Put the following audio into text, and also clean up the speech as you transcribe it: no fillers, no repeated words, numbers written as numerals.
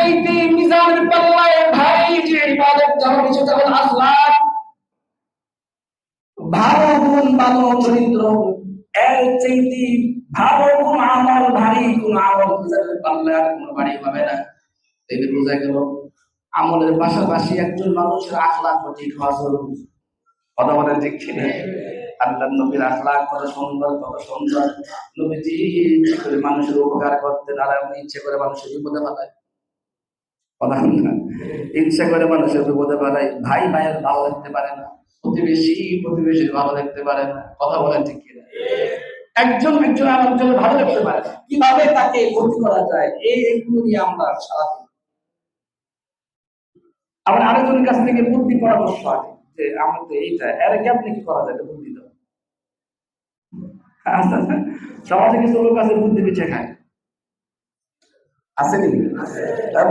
চাইতে মিজানের পাল্লায় ভারী যে ইবাদত যখন সেটা হল আখলাক, ভালো গুণ ভালো চরিত্র, এর চাইতে ভালো কোন আমল ভারী কোন আমল মিজানের পাল্লায় আর কোনো ভারী হবে না। এতে বোঝা গেল আমলের পাশাপাশি একজন মানুষের আখলাক ঠিক হওয়া জরুরি। কথা বলেন ঠিক কিনা? আল্লাহর নবীর আখলাক কত সুন্দর, কত সুন্দর। নবীজি ইচ্ছে করে মানুষের উপকার করতেন, আর এমনি ইচ্ছে করে মানুষের বিপদে ফেলায়। কথা না, ইচ্ছে করে মানুষের বিপদে ফেলায়। ভাই ভাইয়ের ভালো দেখতে পারে না, প্রতিবেশী প্রতিবেশীর ভালো দেখতে পারে না। কথা বলেন ঠিক কিনা? একজন আরেকজনের ভালো দেখতে পারে না, কিভাবে তাকে ক্ষতি করা যায় এইগুলো নিয়ে আমরা সারাদিন। আবার আরেকজনের কাছ থেকে বুদ্ধি পরামর্শ আসে যে আমার তো এইটা, এর কেমনি কি করা যায়, বুদ্ধি দাও। সমাজে কিছু লোক আছে বুদ্ধি পিছিয়ে খায়, আছে কি?